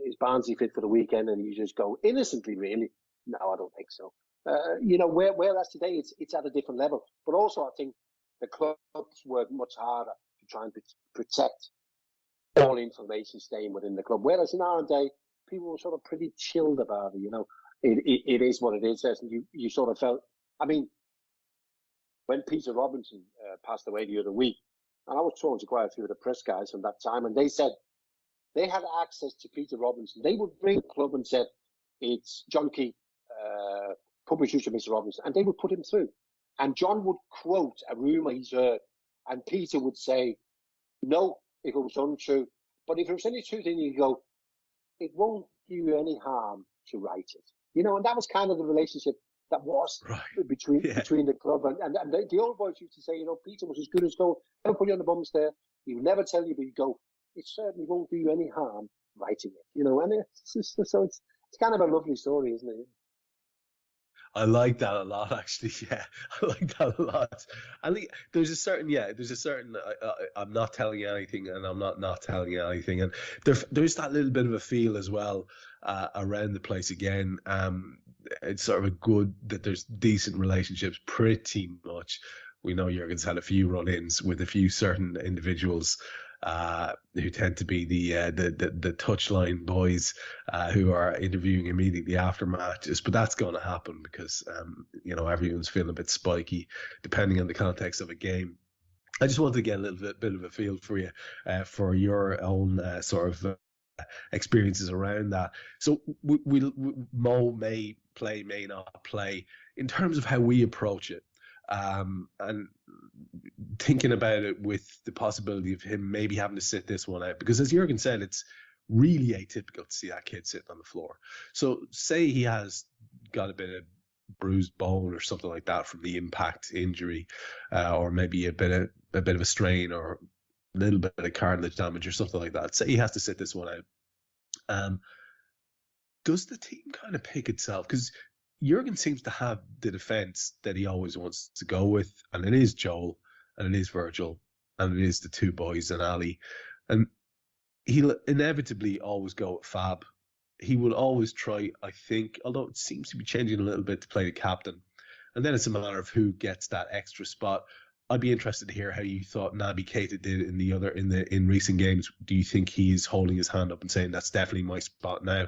"Is Barnsley fit for the weekend?" And you just go innocently, really, "No, I don't think so." Whereas today it's at a different level. But also, I think the clubs work much harder to try and protect all information staying within the club. Whereas in our day, people were sort of pretty chilled about it. It is what it is. And you sort of felt. I mean, when Peter Robinson passed away the other week, and I was talking to quite a few of the press guys from that time, and they said they had access to Peter Robinson. They would bring the club and said, "It's John Keith, publisher to Mr. Robinson," and they would put him through. And John would quote a rumour he's heard, and Peter would say, "No, if it was untrue. But if it was any truth, then you go, it won't do you any harm to write it." And that was kind of the relationship that was between the club and the old boys used to say, Peter was as good as gold. Never put you on the bum stare. He would never tell you, but he'd go, "It certainly won't do you any harm writing it." And it's kind of a lovely story, isn't it? I like that a lot, actually. Yeah, I like that a lot. I think there's a certain, I'm not telling you anything, and I'm not telling you anything, and there's that little bit of a feel as well around the place again. It's sort of a good that there's decent relationships, pretty much. We know Jurgen's had a few run-ins with a few certain individuals who tend to be the touchline boys who are interviewing immediately after matches, but that's going to happen because everyone's feeling a bit spiky depending on the context of a game. I just wanted to get a little bit of a feel for you for your own sort of experiences around that. So Mo may play, may not play. In terms of how we approach it, and thinking about it with the possibility of him maybe having to sit this one out, because as Jurgen said, it's really atypical to see that kid sitting on the floor. So say he has got a bit of bruised bone or something like that from the impact injury, or maybe a bit of a strain or a little bit of cartilage damage or something like that. Say he has to sit this one out. Does the team kind of pick itself? Because Jurgen seems to have the defence that he always wants to go with, and it is Joel, and it is Virgil, and it is the two boys and Ali. And he'll inevitably always go with Fab. He will always try, I think, although it seems to be changing a little bit, to play the captain. And then it's a matter of who gets that extra spot. I'd be interested to hear how you thought Naby Keita did in recent games. Do you think he's holding his hand up and saying that's definitely my spot now?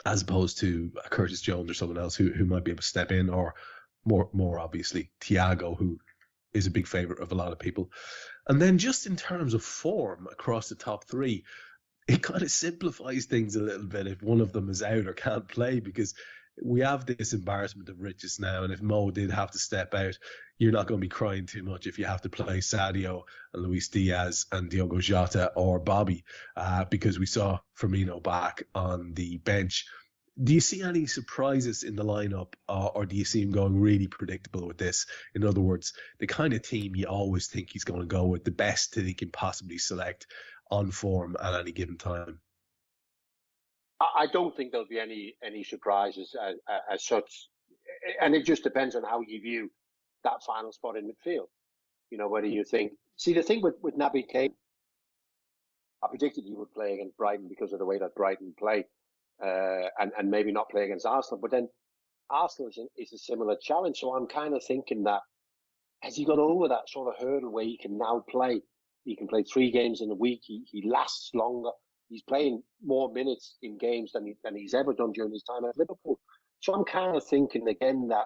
As opposed to Curtis Jones or someone else who might be able to step in, or more obviously Thiago, who is a big favourite of a lot of people. And then just in terms of form across the top three, it kind of simplifies things a little bit if one of them is out or can't play, because we have this embarrassment of riches now. And if Mo did have to step out, you're not going to be crying too much if you have to play Sadio and Luis Diaz and Diogo Jota or Bobby, because we saw Firmino back on the bench. Do you see any surprises in the lineup, or do you see him going really predictable with this? In other words, the kind of team you always think he's going to go with, the best that he can possibly select on form at any given time? I don't think there'll be any surprises as such, and it just depends on how you view that final spot in midfield. You know, whether you think. See, the thing with Naby Keita, I predicted he would play against Brighton because of the way that Brighton play, and maybe not play against Arsenal. But then Arsenal is a similar challenge, so I'm kind of thinking that has he got over that sort of hurdle where he can now play? He can play 3 games in a week. He lasts longer. He's playing more minutes in games than he's ever done during his time at Liverpool. So I'm kind of thinking again that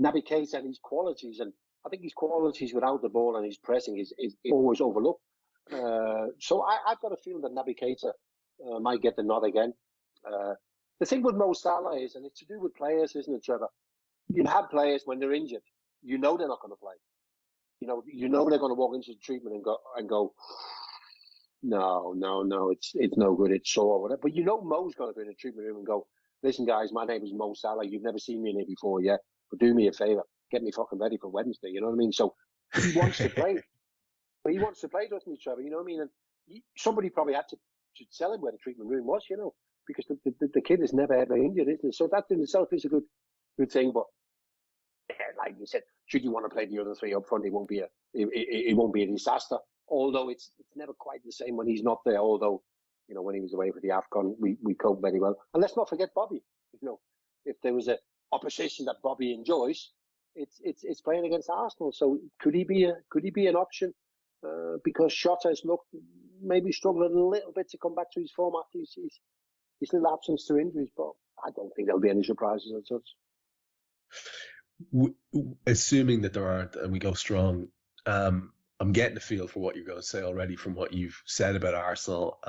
Naby Keita and his qualities, and I think his qualities without the ball and his pressing is always overlooked. So I've got a feeling that Naby Keita might get the nod again. The thing with Mo Salah is, and it's to do with players, isn't it, Trevor? You have players when they're injured, you know they're not going to play. You know they're going to walk into the treatment and go, no, it's no good, it's sore, or whatever. But you know Mo's going to be in the treatment room and go, listen, guys, my name is Mo Salah. You've never seen me in here before, yeah? But do me a favour, get me fucking ready for Wednesday. You know what I mean? So he wants to play. But he wants to play, doesn't he, Trevor? You know what I mean? And somebody probably had to tell him where the treatment room was, because the kid is never ever injured, isn't it? So that in itself is a good thing. But like you said, should you want to play the other 3 up front, it won't be a disaster. Although it's never quite the same when he's not there. Although, when he was away for the AFCON, we coped very well. And let's not forget Bobby. If there was a opposition that Bobby enjoys, it's playing against Arsenal. So could he be an option? Because Shota has maybe struggling a little bit to come back to his form after his little absence to injuries. But I don't think there'll be any surprises as such. Assuming that there aren't, and we go strong, I'm getting a feel for what you're going to say already from what you've said about Arsenal.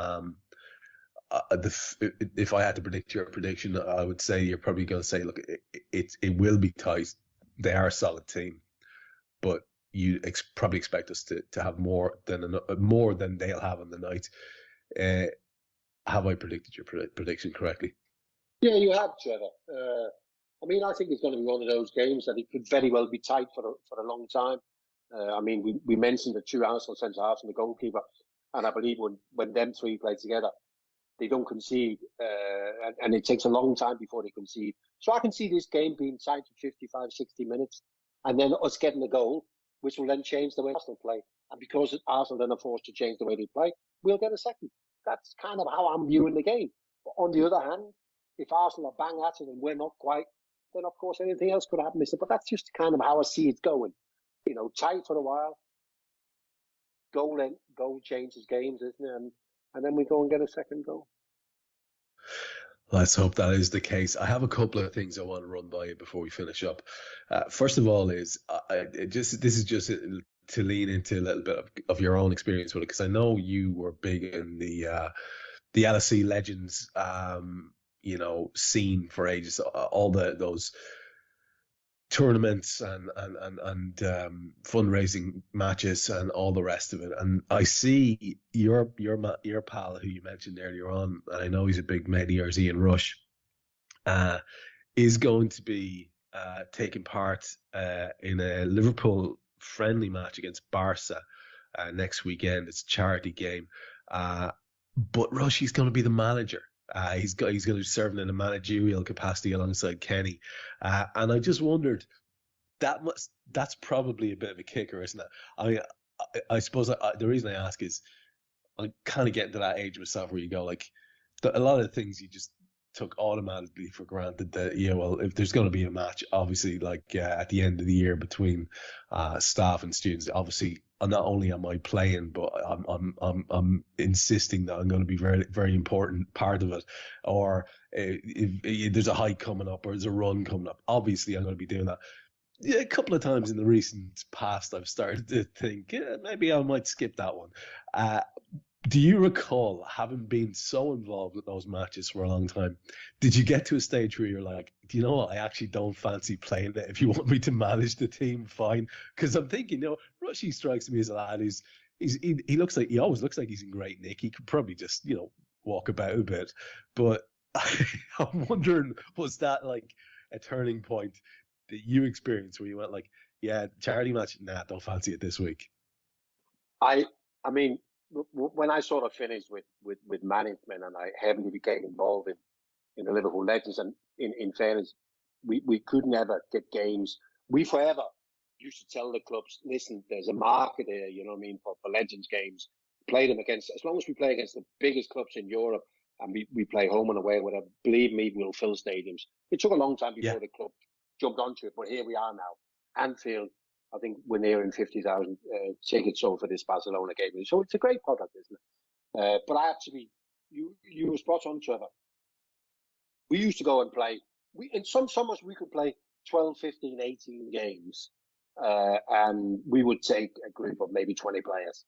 If I had to predict your prediction, I would say you're probably going to say, look, it will be tight. They are a solid team, but you probably expect us to have more than they'll have on the night. Have I predicted your prediction correctly? Yeah, you have, Trevor. I think it's going to be one of those games that it could very well be tight for a long time. We mentioned the 2 Arsenal centre-halves and the goalkeeper, and I believe when them 3 play together, they don't concede, and it takes a long time before they concede. So I can see this game being tight for 55, 60 minutes, and then us getting a goal, which will then change the way Arsenal play. And because Arsenal then are forced to change the way they play, we'll get a second. That's kind of how I'm viewing the game. But on the other hand, if Arsenal are bang at it and we're not quite, then of course anything else could happen. But that's just kind of how I see it going. Tight for a while. Goal changes games, isn't it? And then we go and get a second goal. Let's hope that is the case. I have a couple of things I want to run by you before we finish up. First of all, this is just to lean into a little bit of your own experience with it, because I know you were big in the LSE Legends, scene for ages. All those tournaments and fundraising matches and all the rest of it. And I see your pal who you mentioned earlier on, and I know he's a big mate of yours, Ian Rush, is going to be taking part in a Liverpool friendly match against Barca next weekend. It's a charity game. But Rush, he's going to be the manager. He's going to be serving in a managerial capacity alongside Kenny, and I just wondered, that's probably a bit of a kicker, isn't it? I suppose the reason I ask is I'm kind of getting to that age myself where you go like, a lot of the things you just took automatically for granted that if there's going to be a match, obviously at the end of the year between staff and students, obviously not only am I playing, but I'm insisting that I'm going to be very, very important part of it. Or if there's a hike coming up or there's a run coming up, obviously I'm going to be doing that. Yeah, a couple of times in the recent past, I've started to think maybe I might skip that one. Uh, do you recall having been so involved with those matches for a long time? Did you get to a stage where you're like, do you know what? I actually don't fancy playing it. If you want me to manage the team, fine. Because I'm thinking, Rushy strikes me as a lad he looks like he always looks like he's in great nick. He could probably just walk about a bit, but I'm wondering, was that like a turning point that you experienced where you went like, yeah, charity match, nah, don't fancy it this week? I mean, when I sort of finished with management and I heavily became involved in the Liverpool Legends, and in fairness, we could never get games. We forever used to tell the clubs, listen, there's a market here, you know what I mean, for Legends games. Play them against, as long as we play against the biggest clubs in Europe and we play home and away, whatever, believe me, we'll fill stadiums. It took a long time before the club jumped onto it, but here we are now. Anfield, I think we're nearing 50,000 tickets sold for this Barcelona game. So it's a great product, isn't it? But I actually, you were spot on, Trevor. We used to go and play. In some summers, we could play 12, 15, 18 games. And we would take a group of maybe 20 players.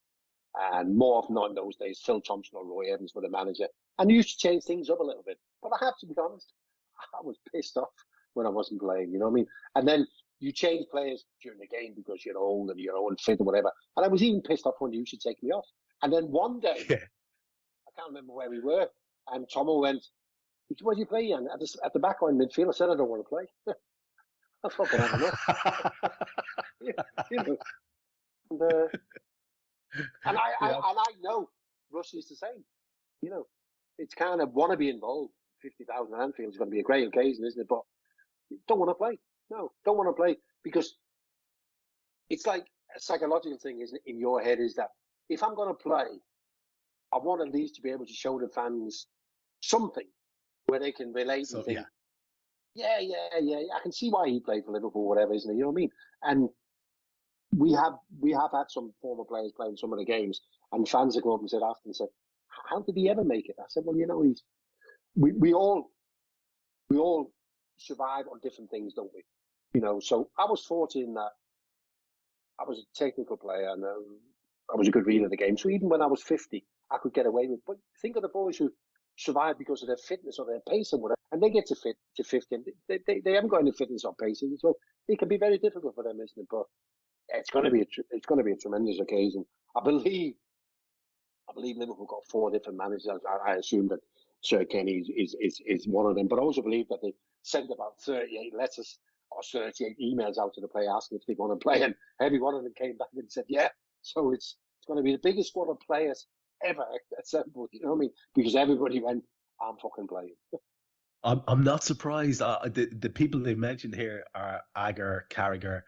And more often not in those days, Phil Thompson or Roy Evans were the manager. And you used to change things up a little bit. But I have to be honest, I was pissed off when I wasn't playing, you know what I mean? And then you change players during the game because you're old and you're unfit or whatever. And I was even pissed off when you used to take me off. And then one day, I can't remember where we were, and Tomo went, what do you play? And at the back line midfield, I said, I don't want to play. I fucking had enough. And I know Russia's the same. It's kind of want to be involved. 50,000 at Anfield is going to be a great occasion, isn't it? But don't want to play. No, don't want to play because it's like a psychological thing, isn't it? In your head is that if I'm going to play, I want at least to be able to show the fans something where they can relate and think, yeah, I can see why he played for Liverpool, whatever, isn't it? You know what I mean? And we have had some former players playing some of the games, and fans have come up and said after and said, how did he ever make it? I said, well, we all survive on different things, don't we? So I was fortunate in that I was a technical player and I was a good reader of the game. So even when I was 50, I could get away with it. But think of the boys who survive because of their fitness or their pace or whatever, and they get to 50 and they haven't got any fitness or pace. So it can be very difficult for them, isn't it? But it's going to be a tremendous occasion. I believe Liverpool got 4 different managers. I assume that Sir Kenny is one of them, but I also believe that they sent about 38 letters or 38 emails out to the player asking if they want to play, and every one of them came back and said, yeah. So it's going to be the biggest squad of players ever assembled, you know what I mean? Because everybody went, I'm fucking playing. I'm not surprised. The people they mentioned here are Agar, Carragher,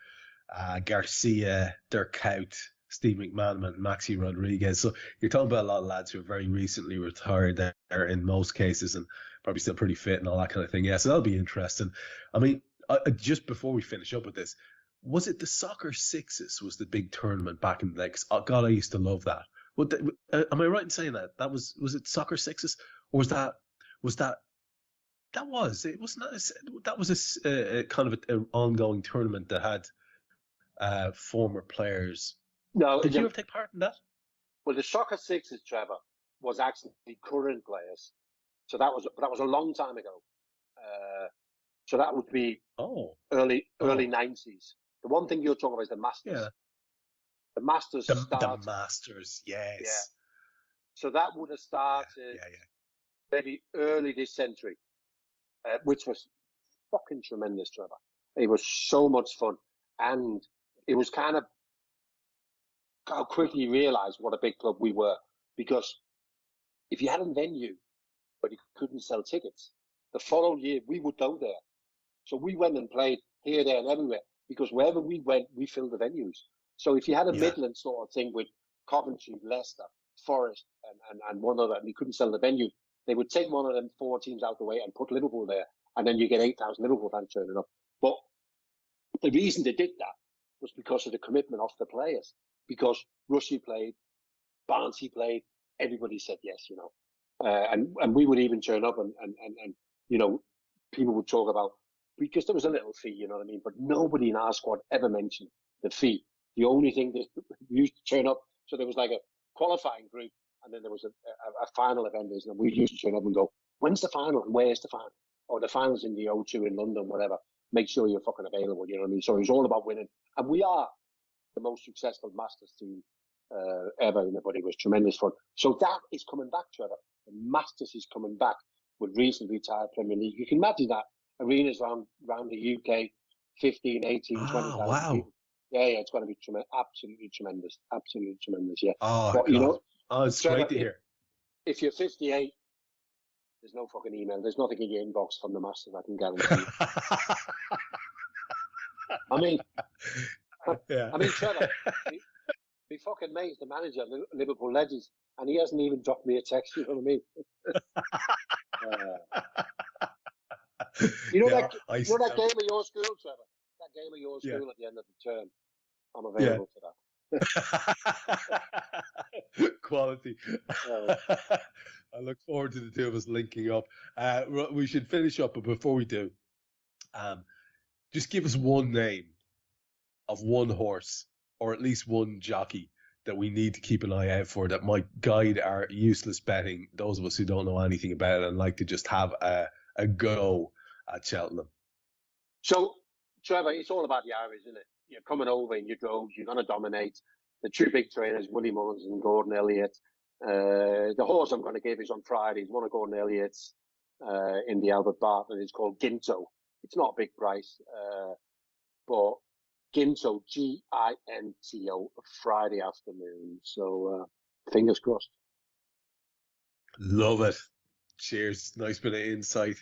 Garcia, Dirk Kuyt, Steve McManaman, Maxi Rodriguez. So you're talking about a lot of lads who are very recently retired there in most cases and probably still pretty fit and all that kind of thing. Yeah, so that'll be interesting. I mean, just before we finish up with this, was it the Soccer Sixes was the big tournament back in the day? 'Cause, oh God, I used to love that. Am I right in saying that? Was it Soccer Sixes? Or was that it was not, that was a kind of an ongoing tournament that had former players. No, did you ever take part in that? Well, the Soccer Sixes, Trevor, was actually current players. So that was a long time ago. So that would be early 90s. The one thing you're talking about is the Masters. Yeah. The Masters the Masters, yes. Yeah. So that would have started maybe early this century, which was fucking tremendous, Trevor. It was so much fun. And it was kind of how quickly you realised what a big club we were. Because if you had a venue but you couldn't sell tickets, the following year we would go there. So we went and played here, there and everywhere because wherever we went, we filled the venues. So if you had a Midland sort of thing with Coventry, Leicester, Forest and one other, and you couldn't sell the venue, they would take one of them 4 teams out the way and put Liverpool there. And then you get 8,000 Liverpool fans turning up. But the reason they did that was because of the commitment of the players. Because Rushy played, Barnsley played, everybody said yes, and we would even turn up and people would talk about, because there was a little fee, you know what I mean? But nobody in our squad ever mentioned the fee. The only thing that we used to turn up, so there was like a qualifying group, and then there was a final event, and we used to turn up and go, when's the final and where's the final? Or the final's in the O2 in London, whatever. Make sure you're fucking available, you know what I mean? So it was all about winning. And we are the most successful Masters team ever, but it was tremendous fun. So that is coming back, Trevor. The Masters is coming back with recently retired Premier League. You can imagine that. Arenas around the UK, 15, 18, 20,000 wow. people. Yeah, it's going to be absolutely tremendous. Absolutely tremendous, yeah. Oh, but, you know, it's Trevor, great to hear. If you're 58, there's no fucking email. There's nothing in your inbox from the Masters, I can guarantee you. I mean, Trevor, my fucking mate's the manager of Liverpool Legends, and he hasn't even dropped me a text, you know what I mean? You know that game of your school, Trevor? That game of your school at the end of the term? I'm available for that. Quality. I look forward to the two of us linking up. We should finish up, but before we do, just give us one name of one horse, or at least one jockey, that we need to keep an eye out for, that might guide our useless betting, those of us who don't know anything about it and like to just have a go at Cheltenham. So, Trevor, it's all about the Irish, isn't it? You're coming over in your droves, you're going to dominate. The two big trainers, Willie Mullins and Gordon Elliott. The horse I'm going to give is on Friday. It's one of Gordon Elliott's in the Albert Bartlett. It's called Ginto. It's not a big price, but Ginto, Ginto, Friday afternoon. So fingers crossed. Love it. Cheers. Nice bit of insight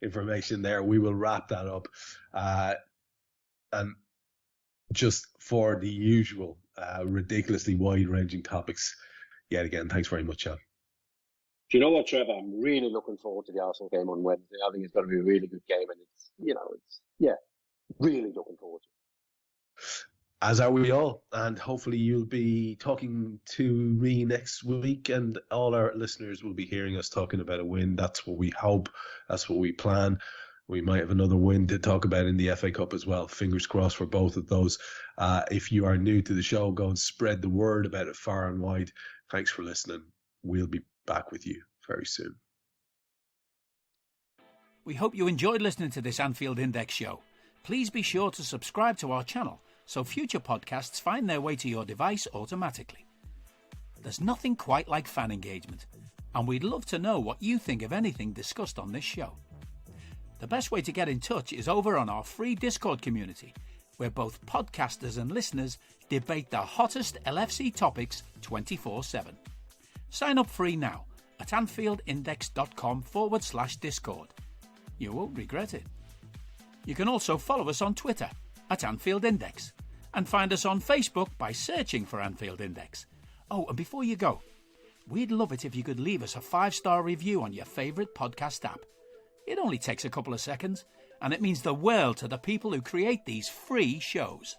information there. We will wrap that up. And just for the usual ridiculously wide-ranging topics, yet again, thanks very much, Jan. Do you know what, Trevor? I'm really looking forward to the Arsenal game on Wednesday. I think it's going to be a really good game, and really looking forward to it. As are we all, and hopefully you'll be talking to me next week, and all our listeners will be hearing us talking about a win. That's what we hope. That's what we plan. We might have another win to talk about in the FA Cup as well. Fingers crossed for both of those. If you are new to the show, go and spread the word about it far and wide. Thanks for listening. We'll be back with you very soon. We hope you enjoyed listening to this Anfield Index show. Please be sure to subscribe to our channel so future podcasts find their way to your device automatically. There's nothing quite like fan engagement, and we'd love to know what you think of anything discussed on this show. The best way to get in touch is over on our free Discord community, where both podcasters and listeners debate the hottest LFC topics 24/7. Sign up free now at AnfieldIndex.com/Discord. You won't regret it. You can also follow us on Twitter at Anfield Index and find us on Facebook by searching for Anfield Index. Oh, and before you go, we'd love it if you could leave us a 5-star review on your favourite podcast app. It only takes a couple of seconds, and it means the world to the people who create these free shows.